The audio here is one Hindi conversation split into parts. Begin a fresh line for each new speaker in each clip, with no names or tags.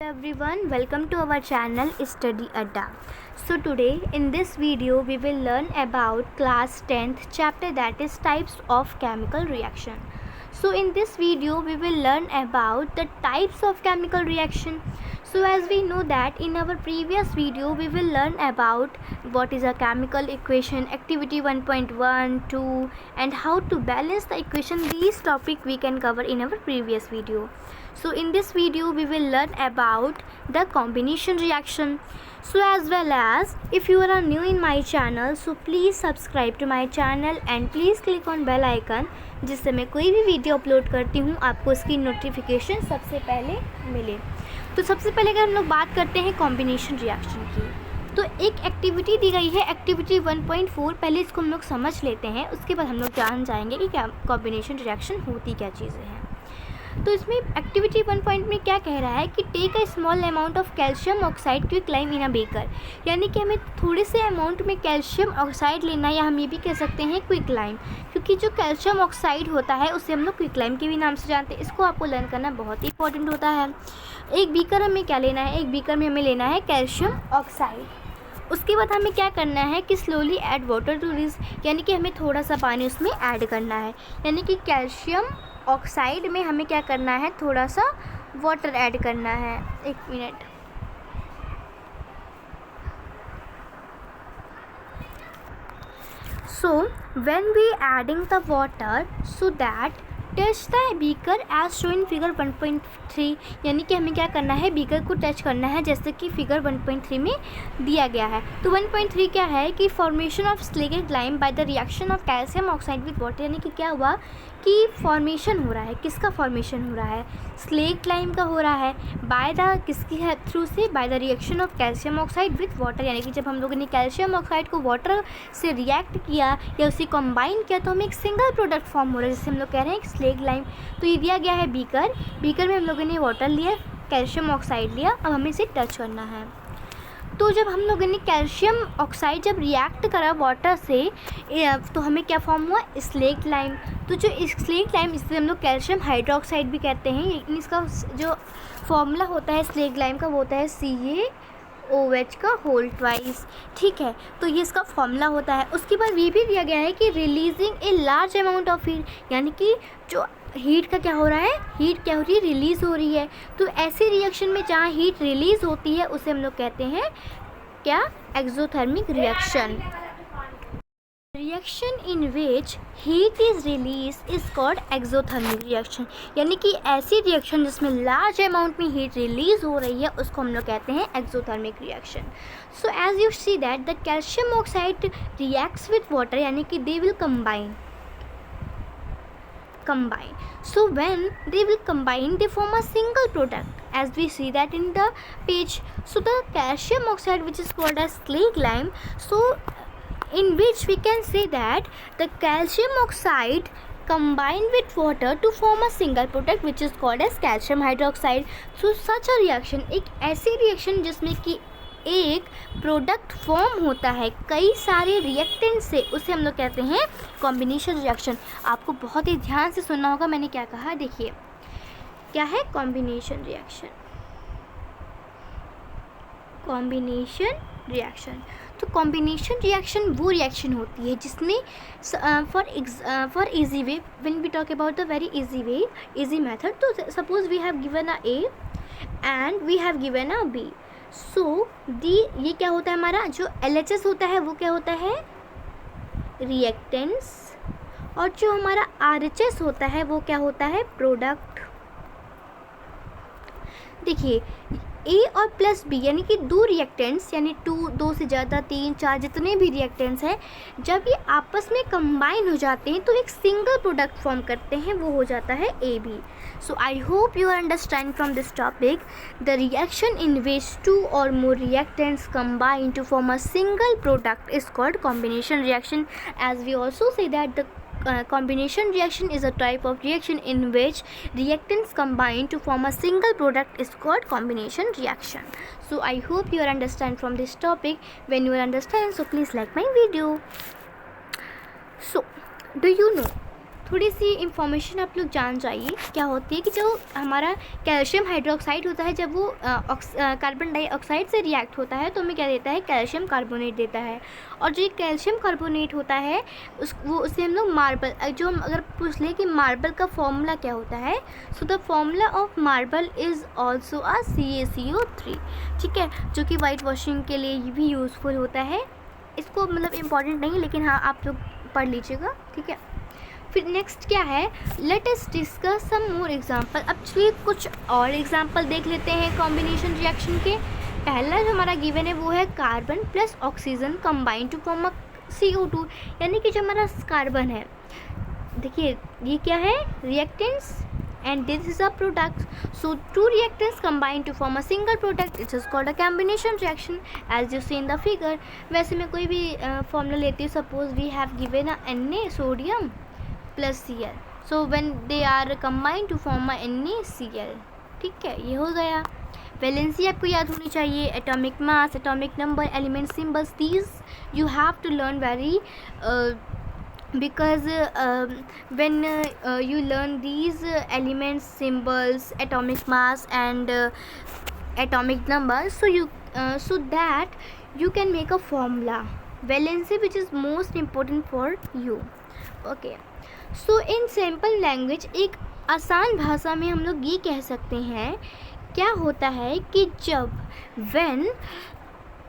Everyone, welcome to our channel Study Adda. So today in this video we will learn about class 10th chapter, that is types of chemical reaction. So in this video we will learn about the types of chemical reaction. So as we know that in our previous video we will learn about what is a chemical equation, activity 1.1, 2 and how to balance the equation. These topic we can cover in our previous video. So in this video we will learn about the combination reaction. So as well as if you are new in my channel, so please subscribe to my channel and please click on bell icon, जिससे मैं कोई भी वीडियो अपलोड करती हूँ आपको उसकी नोटिफिकेशन सबसे पहले मिले. तो सबसे पहले अगर हम लोग बात करते हैं कॉम्बिनेशन रिएक्शन की, तो एक एक्टिविटी दी गई है एक्टिविटी 1.4. पहले इसको हम लोग समझ लेते हैं, उसके बाद हम लोग जान जाएंगे कि क्या कॉम्बिनेशन रिएक्शन होती क्या चीज़ें हैं. तो इसमें एक्टिविटी 1 में क्या कह रहा है कि take a small amount of calcium oxide quicklime in a beaker, यानी कि हमें थोड़े से अमाउंट में कैल्शियम ऑक्साइड लेना, या हम ये भी कह सकते हैं क्विकलाइम, क्योंकि जो कैल्शियम ऑक्साइड होता है उसे हम लोग क्विकलाइम के भी नाम से जानते हैं. इसको आपको लर्न करना बहुत ही इंपॉर्टेंट होता है. एक बीकर हमें क्या लेना है, एक बीकर में हमें लेना है कैल्शियम ऑक्साइड. उसके बाद हमें क्या करना है कि slowly add water to this, यानी कि हमें थोड़ा सा पानी उसमें ऐड करना है, यानी कि कैल्शियम ऑक्साइड में हमें क्या करना है, थोड़ा सा वाटर ऐड करना है. एक मिनट. So when we adding the water, so that touch the beaker as show in figure 1.3, यानी कि हमें क्या करना है, बीकर को टच करना है जैसे कि फिगर 1.3 में दिया गया है. तो 1.3 क्या है कि formation of slaked lime by the reaction of calcium oxide with water, यानी कि क्या हुआ कि फॉर्मेशन हो रहा है. किसका फॉर्मेशन हो रहा है, स्लेग लाइम का हो रहा है, बाय द किसकी है थ्रू से, bye the reaction of calcium oxide with water, यानी कि जब हम लोगों ने कैल्शियम ऑक्साइड को वाटर से रिएक्ट किया या उसे कंबाइन किया तो हमें एक सिंगल प्रोडक्ट फॉर्म हो रहा है, जिसे हम लोग कह रहे हैं स्लेग लाइम. तो ये दिया गया है बीकर, बीकर में हम लोगों ने वाटर लिया, कैल्शियम ऑक्साइड लिया, अब हमें इसे टच करना है. तो जब हम लोगों ने कैल्शियम ऑक्साइड जब रिएक्ट करा वाटर से, तो हमें क्या फॉर्म हुआ, स्लेग लाइम. तो जो स्लेग लाइम, इससे हम लोग कैल्शियम हाइड्रोक्साइड भी कहते हैं, लेकिन इसका जो फॉर्मूला होता है स्लेग लाइम का वो होता है CaOH का होल ट्वाइस. ठीक है, तो ये इसका फॉर्मूला होता है. उसके बाद ये भी दिया गया है कि releasing a large amount of heat, यानी कि जो हीट का क्या हो रहा है, हीट क्या हो रही है, रिलीज़ हो रही है. तो ऐसे रिएक्शन में जहाँ हीट रिलीज़ होती है उसे हम लोग कहते हैं क्या, exothermic reaction. Reaction in which heat is release is called exothermic reaction, यानी कि ऐसी रिएक्शन जिसमें लार्ज अमाउंट में हीट रिलीज हो रही है उसको हम लोग कहते हैं exothermic reaction. So as you see that the calcium oxide reacts with water, यानी कि they will combine. So when they will combine, they form a single product, as we see that in the page. So the calcium oxide, which is called as slag lime, so in which we can say that the calcium oxide combine with water to form a single product which is called as calcium hydroxide. So such a reaction, एक ऐसी reaction जिसमें कि एक प्रोडक्ट फॉर्म होता है कई सारे रिएक्टेंट से, उसे हम लोग कहते हैं कॉम्बिनेशन रिएक्शन. आपको बहुत ही ध्यान से सुनना होगा मैंने क्या कहा. देखिए क्या है कॉम्बिनेशन रिएक्शन. कॉम्बिनेशन रिएक्शन, तो कॉम्बिनेशन रिएक्शन वो रिएक्शन होती है जिसमें for easy way, when we talk about the very easy way, easy method. तो suppose we have given a A and we have given a B. So the, ये क्या होता है हमारा जो LHS होता है वो क्या होता है, रिएक्टेंट्स, और जो हमारा RHS होता है वो क्या होता है, प्रोडक्ट. देखिए A और प्लस B, यानी कि दो रिएक्टेंट्स, यानी दो से ज़्यादा, 3, 4 जितने भी रिएक्टेंट्स हैं, जब ये आपस में कंबाइन हो जाते हैं तो एक सिंगल प्रोडक्ट फॉर्म करते हैं, वो हो जाता है AB. So I hope you understand from this topic the reaction in which two or more reactants combine to form a single product is called combination reaction. As we also say that the combination reaction is a type of reaction in which reactants combine to form a single product is called combination reaction. So I hope you understand from this topic. When you understand, so please like my video. So do you know थोड़ी सी इंफॉर्मेशन आप लोग जान जाइए क्या होती है कि जो हमारा कैल्शियम हाइड्रोक्साइड होता है, जब वो कार्बन डाइऑक्साइड से रिएक्ट होता है तो हमें क्या देता है, कैल्शियम कार्बोनेट देता है। और जो ये कैल्शियम कार्बोनेट होता है उससे हम लोग मार्बल, जो हम अगर पूछ लें कि मार्बल का फॉर्मूला क्या होता है, so the formula of marble is also a CaCO3, ठीक है, जो कि वाइट वॉशिंग के लिए भी यूज़फुल होता है। इसको मतलब इम्पॉर्टेंट नहीं, लेकिन हाँ आप लोग पढ़ लीजिएगा, ठीक है। फिर नेक्स्ट क्या है, let us discuss some more example. अब चलिए कुछ और एग्जांपल देख लेते हैं कॉम्बिनेशन रिएक्शन के। पहला जो हमारा गिवन है वो है carbon plus oxygen combine to form a CO2, यानी कि जो हमारा कार्बन है, देखिए ये क्या है, reactants and this is a product. So two reactants combine to form a single product. It is called a combination reaction as you see in the figure. वैसे मैं कोई भी फॉर्मूला लेती हूँ, suppose we have given a Na sodium plus Cl, so when they are combined to form a NaCl, ठीक है, ये हो गया। वैलेंसी आपको याद होनी चाहिए, atomic mass, atomic number, element symbols, these you have to learn very because when you learn these elements, symbols, atomic mass and atomic numbers, so you so that you can make a formula valency which is most important for you. Okay, so in simple language, एक आसान भाषा में हम लोग ये कह सकते हैं क्या होता है कि जब when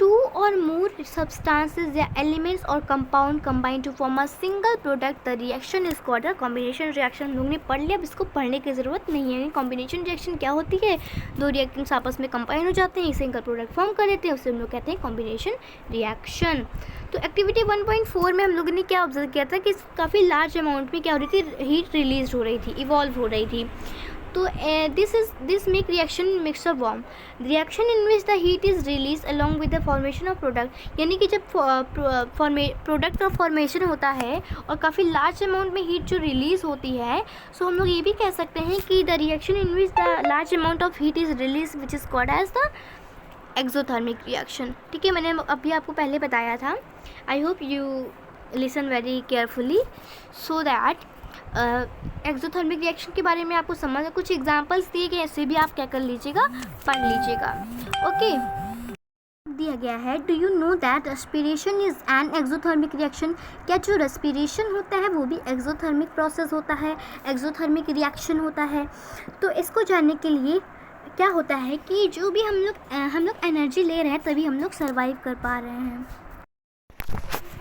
two or more substances या elements और compound combine to form a single product, the reaction is called a combination reaction। हम लोग ने पढ़ लिया, अब इसको पढ़ने की ज़रूरत नहीं है। combination reaction क्या होती है, दो रिएक्टेंट्स आपस में कंबाइन हो जाते हैं, एक सिंगल प्रोडक्ट फॉर्म कर देते हैं, उसे हम लोग कहते हैं कॉम्बिनेशन रिएक्शन। तो एक्टिविटी 1.4 में हम लोगों ने क्या ऑब्जर्व किया था कि काफ़ी लार्ज अमाउंट में क्या हो रही थी, हीट रिलीज हो रही थी, इवॉल्व हो रही थी। तो this make reaction mixer warm, reaction in which the heat is release along with the formation of product, यानी कि जब प्रोडक्ट का फॉर्मेशन होता है और काफ़ी लार्ज अमाउंट में हीट जो रिलीज़ होती है, सो हम लोग ये भी कह सकते हैं कि the reaction in which the large amount of heat is release which is called as the exothermic reaction, ठीक है। मैंने अभी आपको पहले बताया था, I hope you listen very carefully so that exothermic reaction के बारे में आपको समझ, कुछ एग्जांपल्स दिए गए, ऐसे भी आप क्या कर लीजिएगा, पढ़ लीजिएगा। ओके, दिया गया है, do you know that respiration is an exothermic reaction, क्या जो रेस्पिरेशन होता है वो भी एक्सोथर्मिक प्रोसेस होता है, एक्सोथर्मिक रिएक्शन होता है। तो इसको जानने के लिए क्या होता है कि जो भी हम लोग एनर्जी ले रहे हैं तभी हम लोग सर्वाइव कर पा रहे हैं।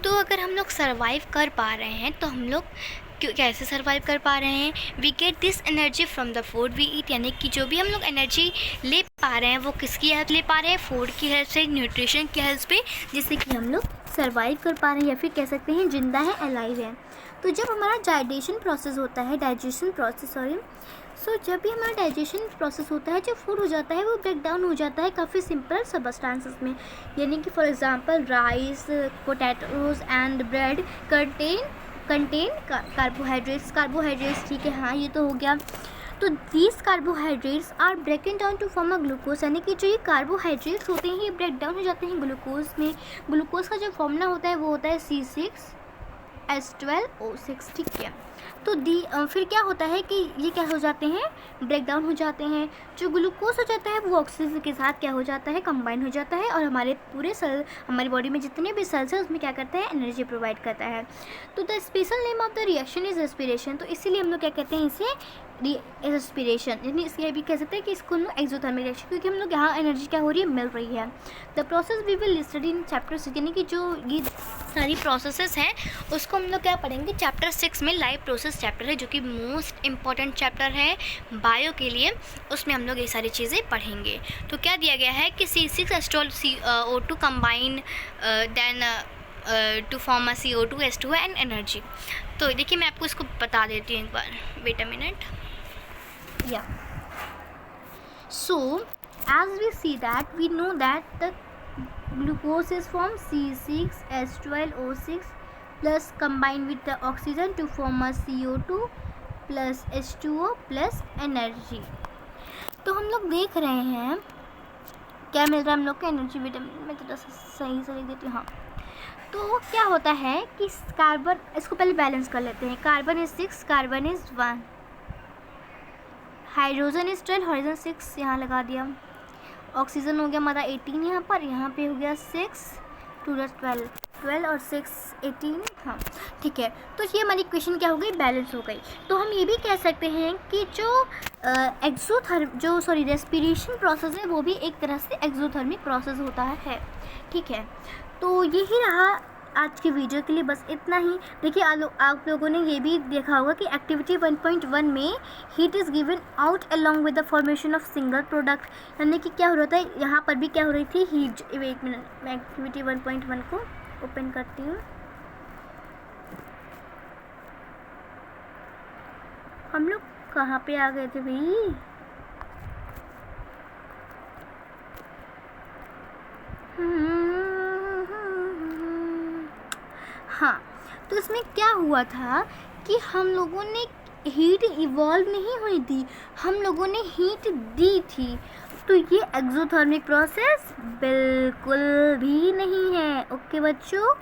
तो अगर हम लोग सर्वाइव कर पा रहे हैं तो हम लोग कैसे सर्वाइव कर पा रहे हैं, we get this energy from the food we eat, यानी कि जो भी हम लोग एनर्जी ले पा रहे हैं वो किसकी हेल्प ले पा रहे हैं, फूड की हेल्प से, न्यूट्रिशन की हेल्प पे, जिससे कि हम लोग सर्वाइव कर पा रहे हैं या फिर कह सकते हैं जिंदा है, अलाइव है। तो जब हमारा डाइजेशन प्रोसेस होता है, सो जब भी हमारा डाइजेशन प्रोसेस होता है, जो फूड हो जाता है वो ब्रेक डाउन हो जाता है काफ़ी सिंपल सबस्टांसेस में, यानी कि for example rice, potatoes and bread contain carbohydrates, ठीक है, हाँ ये तो हो गया। तो these carbohydrates are broken down to form a glucose, यानी कि जो ये कार्बोहाइड्रेट्स होते हैं ये ब्रेक डाउन हो जाते हैं ग्लूकोज में। ग्लूकोज का जो फॉर्मूला होता है वो होता है C6H12O6, ठीक है। तो फिर क्या होता है कि ये क्या हो जाते हैं, ब्रेक डाउन हो जाते हैं। जो ग्लूकोज हो जाता है वो ऑक्सीजन के साथ क्या हो जाता है, कंबाइन हो जाता है, और हमारे पूरे सेल, हमारी बॉडी में जितने भी सेल्स हैं उसमें क्या करता है, एनर्जी प्रोवाइड करता है। तो the special name of the reaction is respiration, तो इसीलिए हम लोग क्या कहते हैं इसे रेस्पिरेशन, यानी इसके भी कह सकते हैं कि इसको हम लोग एक्सोथर्मिक रिएक्शन, क्योंकि हम लोग यहाँ एनर्जी क्या हो रही है, मिल रही है। The process we will study in chapter 6, यानी कि जो ये सारी प्रोसेसेस हैं उसको हम लोग क्या पढ़ेंगे चैप्टर 6 में। लाइव प्रोसेस चैप्टर है जो कि मोस्ट इम्पॉर्टेंट चैप्टर है बायो के लिए, उसमें हम लोग ये सारी चीज़ें पढ़ेंगे। तो क्या दिया गया है कि C6H12O2 combine then to form a CO2H2 and energy. तो देखिए मैं आपको इसको बता देती हूँ एक बार, wait a minute. Yeah, so as we see that, we know that the glucose is from C6H12O6 plus combined with the oxygen to form a CO2 plus H2O plus energy। तो हम लोग देख रहे हैं क्या मिल रहा है हम लोग को, एनर्जी। विटामिन मैं थोड़ा सा सही से लिख देती हूँ, हाँ। तो क्या होता है कि कार्बन, इसको पहले बैलेंस कर लेते हैं। Carbon is 6, carbon is 1, hydrogen is 12, hydrogen 6 यहाँ लगा दिया। ऑक्सीजन हो गया हमारा 18 यहाँ पे हो गया 6, 2 12 और 6 18। हाँ ठीक है, तो ये हमारी इक्वेशन क्या हो गई, बैलेंस हो गई। तो हम ये भी कह सकते हैं कि जो रेस्पिरेशन प्रोसेस है वो भी एक तरह से एक्सोथर्मिक प्रोसेस होता है। ठीक है, तो यही रहा आज की वीडियो के लिए, बस इतना ही। देखिए आप लोगों ने ये भी देखा होगा कि एक्टिविटी 1.1 में heat is given out along with the formation of single product, यानी कि क्या हो रहा था यहाँ पर भी, क्या हो रही थी हीट। एक मिनट, मैं एक्टिविटी 1.1 को ओपन करती हूँ। हम लोग कहाँ पे आ गए थे भाई, हाँ, तो इसमें क्या हुआ था कि हम लोगों ने हीट इवॉल्व नहीं हुई थी, हम लोगों ने हीट दी थी। तो ये एक्सोथर्मिक प्रोसेस बिल्कुल भी नहीं है। ओके बच्चों,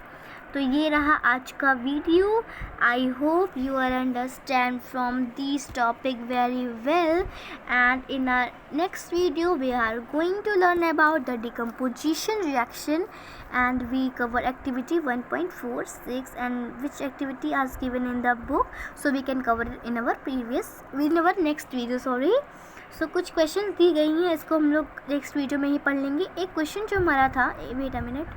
तो ये रहा आज का video. I hope you are understand from this topic very well, and in our next video we are going to learn about the decomposition reaction, and we cover activity 1.46 and which activity is given in the book, so we can cover it in our next video. So कुछ क्वेश्चन दी गई हैं, इसको हम लोग नेक्स्ट वीडियो में ही पढ़ लेंगे। एक क्वेश्चन जो हमारा था, वेट अ मिनट,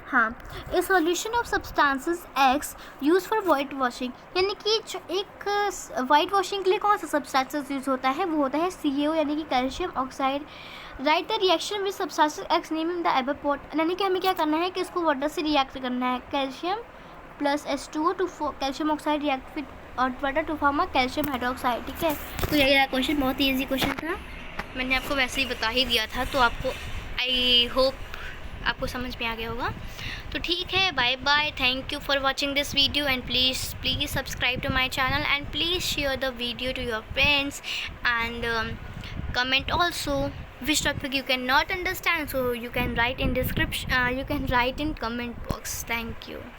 हाँ, ए solution of substances x use for white washing, यानी कि जो एक वाइट वॉशिंग के लिए कौन सा सब्सटेंसेस यूज होता है, वो होता है CaO यानी कि calcium oxide. Right the reaction with substances x name in the above pot, यानी कि हमें क्या करना है कि इसको वाटर से रिएक्ट करना है। Calcium plus H2O to calcium oxide react with water to form a calcium hydroxide. ठीक है, तो यही क्वेश्चन बहुत ही ईजी क्वेश्चन था, मैंने आपको वैसे ही बता ही दिया था, तो आपको आई होप आपको समझ में आ गया होगा। तो ठीक है, bye bye, thank you for watching this video, and please subscribe to my channel, and please share the video to your friends, and comment also which topic you cannot understand, so you can write in description, you can write in comment box. Thank you.